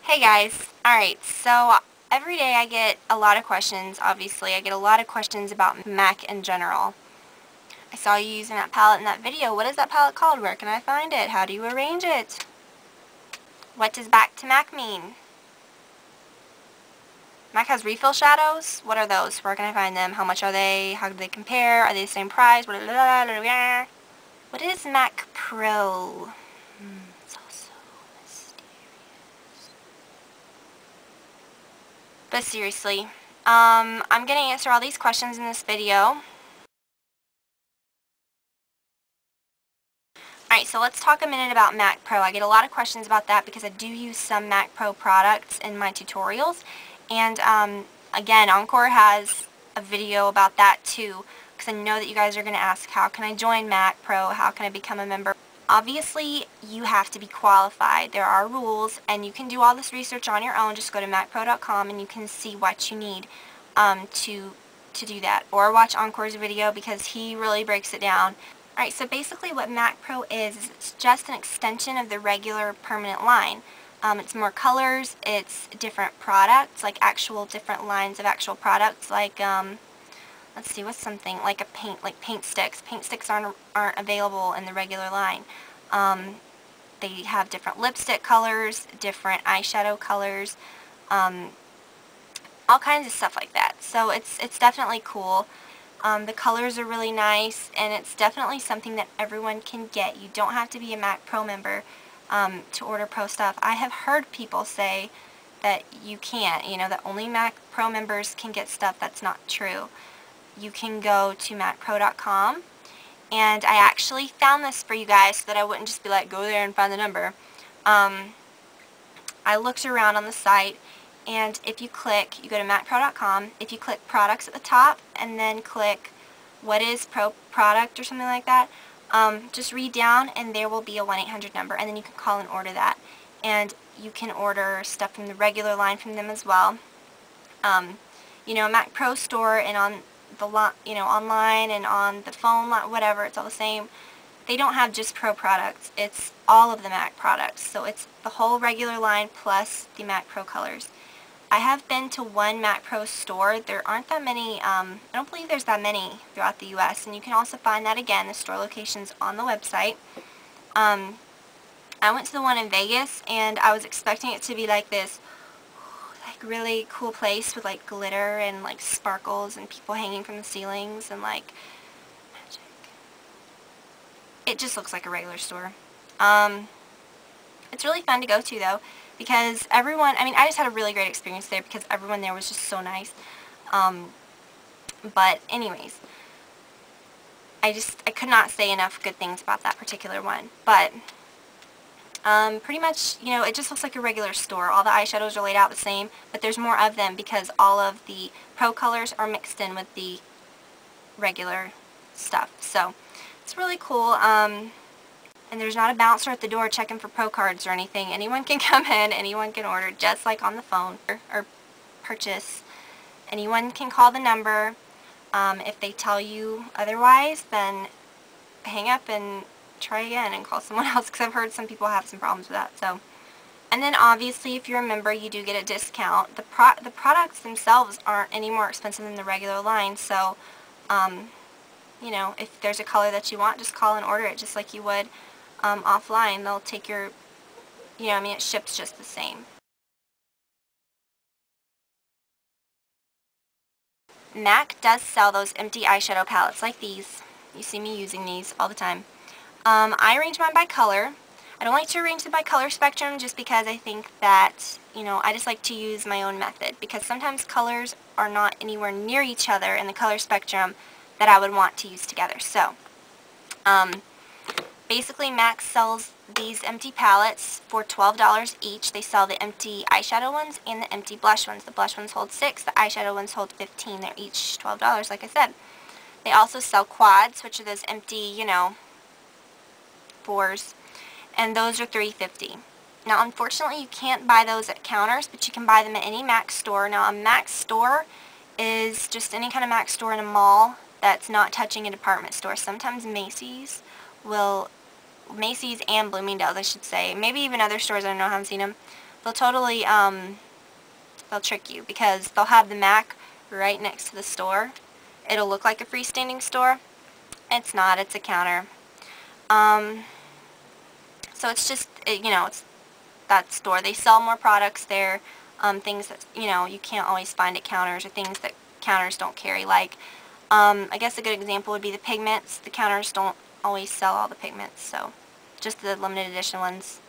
Hey guys, alright, so every day I get a lot of questions, obviously. I get a lot of questions about MAC in general. I saw you using that palette in that video. What is that palette called? Where can I find it? How do you arrange it? What does back to MAC mean? MAC has refill shadows? What are those? Where can I find them? How much are they? How do they compare? Are they the same price? What is MAC Pro? It's also mysterious. But seriously, I'm going to answer all these questions in this video. Alright, so let's talk a minute about MAC Pro. I get a lot of questions about that because I do use some MAC Pro products in my tutorials. And again, Encore has a video about that too, because I know that you guys are going to ask, how can I join MAC Pro? How can I become a member? Obviously, you have to be qualified. There are rules, and you can do all this research on your own. Just go to macpro.com and you can see what you need to do that. Or watch Encore's video because he really breaks it down. Alright, so basically what MAC Pro is it's just an extension of the regular permanent line. It's more colors, it's different products, like actual different lines of actual products, like, let's see, what's something, like paint sticks. Paint sticks aren't available in the regular line. They have different lipstick colors, different eyeshadow colors, all kinds of stuff like that. So it's definitely cool. The colors are really nice, and it's definitely something that everyone can get. You don't have to be a MAC Pro member to order Pro stuff. I have heard people say that you can't, that only MAC Pro members can get stuff. That's not true. You can go to macpro.com, and I actually found this for you guys so that I wouldn't just be like, go there and find the number. I looked around on the site, and if you click, you go to macpro.com, if you click products at the top and then click what is Pro product or something like that, just read down and there will be a 1-800 number, and then you can call and order that. And you can order stuff from the regular line from them as well. Mac Pro store and on the online and on the phone, whatever, it's all the same. They don't have just Pro products. It's all of the MAC products. So it's the whole regular line plus the MAC Pro colors. I have been to one MAC Pro store. There aren't that many, I don't believe there's that many throughout the U.S. And you can also find that again, the store locations on the website. I went to the one in Vegas, and I was expecting it to be like this really cool place with like glitter and like sparkles and people hanging from the ceilings and like magic. It just looks like a regular store. It's really fun to go to though, because everyone, I just had a really great experience there because everyone there was just so nice. But anyways, I could not say enough good things about that particular one. But pretty much, it just looks like a regular store. All the eyeshadows are laid out the same, but there's more of them because all of the Pro colors are mixed in with the regular stuff. So, it's really cool. And there's not a bouncer at the door checking for Pro cards or anything. Anyone can come in, anyone can order, just like on the phone, or purchase. Anyone can call the number. If they tell you otherwise, then hang up and try again and call someone else, because I've heard some people have some problems with that. So, and then obviously if you're a member, you do get a discount. The products themselves aren't any more expensive than the regular line, so if there's a color that you want, just call and order it just like you would offline. They'll take your, it ships just the same. MAC does sell those empty eyeshadow palettes like these. You see me using these all the time. I arrange mine by color. I don't like to arrange them by color spectrum just because I think that, I just like to use my own method, because sometimes colors are not anywhere near each other in the color spectrum that I would want to use together. So, basically MAC sells these empty palettes for $12 each. They sell the empty eyeshadow ones and the empty blush ones. The blush ones hold 6, the eyeshadow ones hold 15. They're each $12, like I said. They also sell quads, which are those empty, 4s, and those are $3.50. Now, unfortunately, you can't buy those at counters, but you can buy them at any MAC store. Now, a MAC store is just any kind of MAC store in a mall that's not touching a department store. Sometimes Macy's and Bloomingdale's, I should say. Maybe even other stores, I don't know, I haven't seen them. they'll totally, they'll trick you because they'll have the MAC right next to the store. It'll look like a freestanding store. It's not, it's a counter. So it's just, you know, it's that store. They sell more products there, things that, you know, you can't always find at counters, or things that counters don't carry, like, I guess a good example would be the pigments. The counters don't always sell all the pigments, so just the limited edition ones.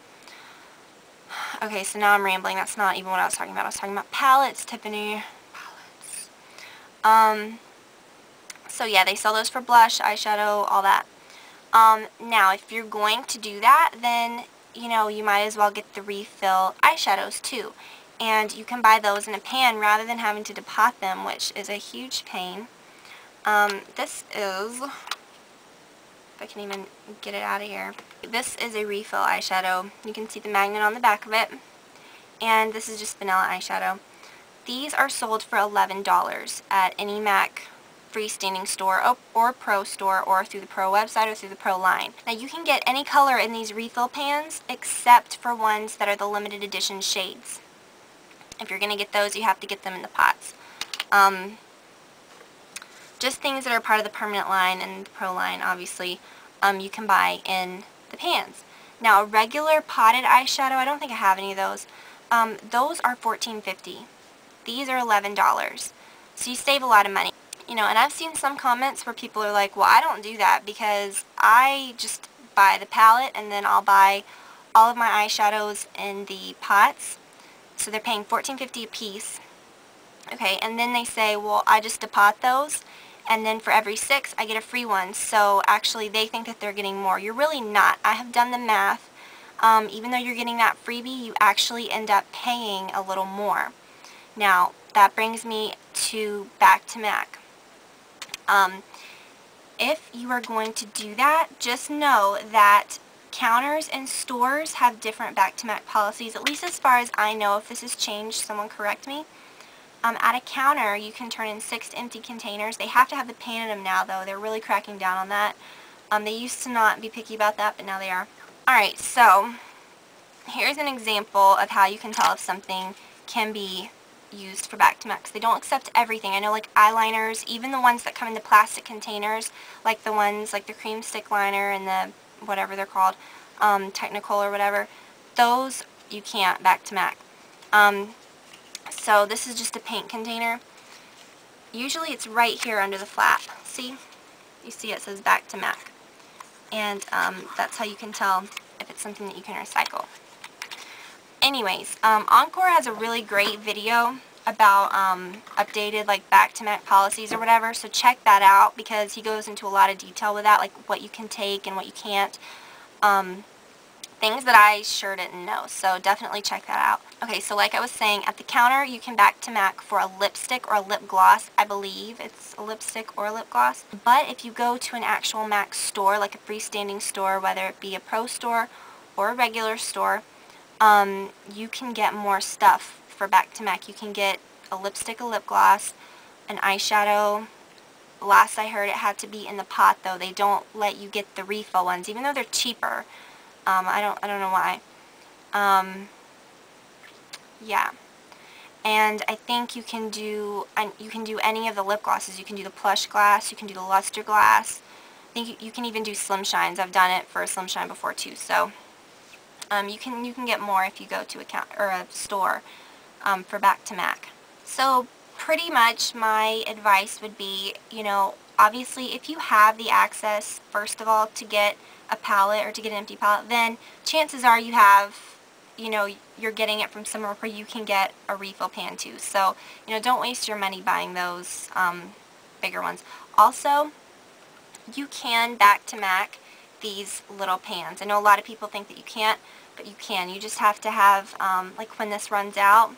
Okay, so now I'm rambling. That's not even what I was talking about. I was talking about palettes, Tiffany. Palettes. So yeah, they sell those for blush, eyeshadow, all that. Now, if you're going to do that, then, you know, you might as well get the refill eyeshadows too. And you can buy those in a pan rather than having to depot them, which is a huge pain. This is, if I can even get it out of here, this is a refill eyeshadow. You can see the magnet on the back of it. And this is just vanilla eyeshadow. These are sold for $11 at any MAC freestanding store or Pro store, or through the Pro website or through the Pro line. Now you can get any color in these refill pans except for ones that are the limited edition shades. If you're going to get those, you have to get them in the pots. Just things that are part of the permanent line and the Pro line, obviously, you can buy in the pans. Now a regular potted eyeshadow, I don't think I have any of those. Those are $14.50. These are $11. So you save a lot of money. You know, and I've seen some comments where people are like, well, I don't do that because I just buy the palette and then I'll buy all of my eyeshadows in the pots. So they're paying $14.50 a piece. Okay, and then they say, well, I just depot those, and then for every 6 I get a free one. So actually they think that they're getting more. You're really not. I have done the math. Even though you're getting that freebie, you actually end up paying a little more. Now, that brings me to back to MAC. If you are going to do that, just know that counters and stores have different back-to-MAC policies, at least as far as I know. If this has changed, someone correct me. At a counter, you can turn in 6 empty containers. They have to have the pan in them now, though. They're really cracking down on that. They used to not be picky about that, but now they are. Alright, so here's an example of how you can tell if something can be used for back-to-MAC. They don't accept everything. I know, like eyeliners, even the ones that come in the plastic containers, like the ones like the cream stick liner and the whatever they're called, technical or whatever, those you can't back-to-MAC. So this is just a paint container. Usually it's right here under the flap. See? You see it says back-to-MAC. And that's how you can tell if it's something that you can recycle. Anyways, Encore has a really great video about updated like back-to-MAC policies or whatever, so check that out because he goes into a lot of detail with that, like what you can take and what you can't. Things that I sure didn't know, so definitely check that out. Okay, so like I was saying, at the counter you can back-to-MAC for a lipstick or a lip gloss. I believe it's a lipstick or a lip gloss. But if you go to an actual MAC store, like a freestanding store, whether it be a Pro store or a regular store, you can get more stuff for back-to-MAC. You can get a lipstick, a lip gloss, an eyeshadow. Last I heard it had to be in the pot though. They don't let you get the refill ones, even though they're cheaper. I don't know why. Yeah. And I think you can do any of the lip glosses. You can do the plush glass, you can do the luster glass. I think you can even do Slim Shines. I've done it for a Slim Shine before too. So you can get more if you go to a store for back-to-MAC. So pretty much my advice would be, you know, obviously if you have the access, first of all, to get a palette or to get an empty palette, then chances are you have, you know, you're getting it from somewhere where you can get a refill pan too. So, you know, don't waste your money buying those bigger ones. Also, you can back-to-MAC these little pans. I know a lot of people think that you can't, but you can. You just have to have, like when this runs out,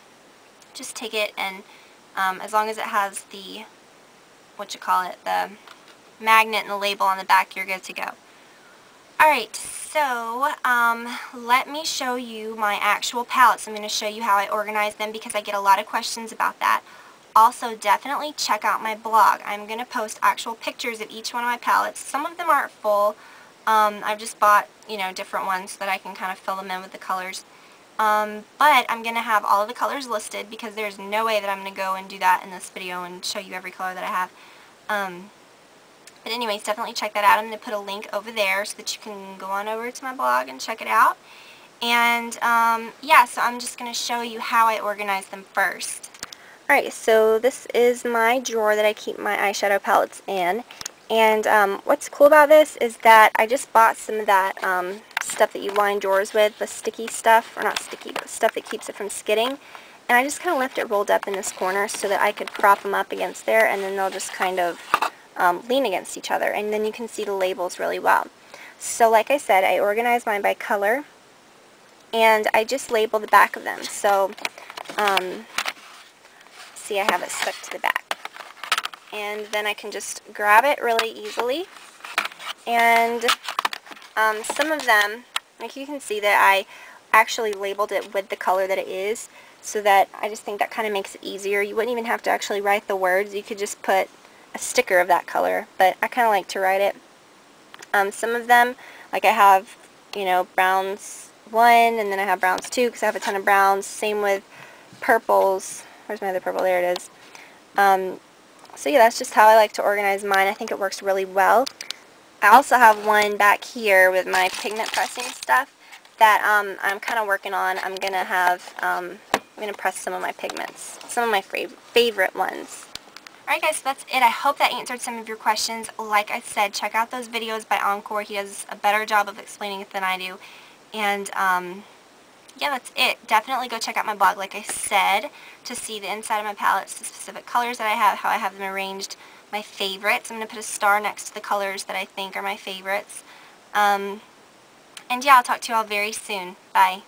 just take it and as long as it has the, the magnet and the label on the back, you're good to go. Alright, so let me show you my actual palettes. I'm going to show you how I organize them because I get a lot of questions about that. Also, definitely check out my blog. I'm going to post actual pictures of each one of my palettes. Some of them aren't full. I've just bought, you know, different ones so that I can kind of fill them in with the colors. But I'm going to have all of the colors listed because there's no way that I'm going to go and do that in this video and show you every color that I have. But anyways, definitely check that out. I'm going to put a link over there so that you can go on over to my blog and check it out. And yeah, so I'm just going to show you how I organize them first. Alright, so this is my drawer that I keep my eyeshadow palettes in. And what's cool about this is that I just bought some of that stuff that you line drawers with, the sticky stuff, or not sticky, but stuff that keeps it from skidding. And I just kind of left it rolled up in this corner so that I could prop them up against there, and then they'll just kind of lean against each other. And then you can see the labels really well. So like I said, I organized mine by color, and I just label the back of them. So, see, I have it stuck to the back. And then I can just grab it really easily. And some of them, like you can see that I actually labeled it with the color that it is, so that I just think that kind of makes it easier. You wouldn't even have to actually write the words. You could just put a sticker of that color, but I kind of like to write it. Some of them, like I have, you know, browns 1, and then I have browns 2 because I have a ton of browns. Same with purples. Where's my other purple? There it is. So yeah, that's just how I like to organize mine. I think it works really well. I also have one back here with my pigment pressing stuff that I'm kind of working on. I'm gonna press some of my pigments, some of my favorite ones. Alright guys, so that's it. I hope that answered some of your questions. Like I said, check out those videos by Encore. He does a better job of explaining it than I do. And yeah, that's it. Definitely go check out my blog, like I said, to see the inside of my palettes, the specific colors that I have, how I have them arranged, my favorites. I'm going to put a star next to the colors that I think are my favorites. And yeah, I'll talk to you all very soon. Bye.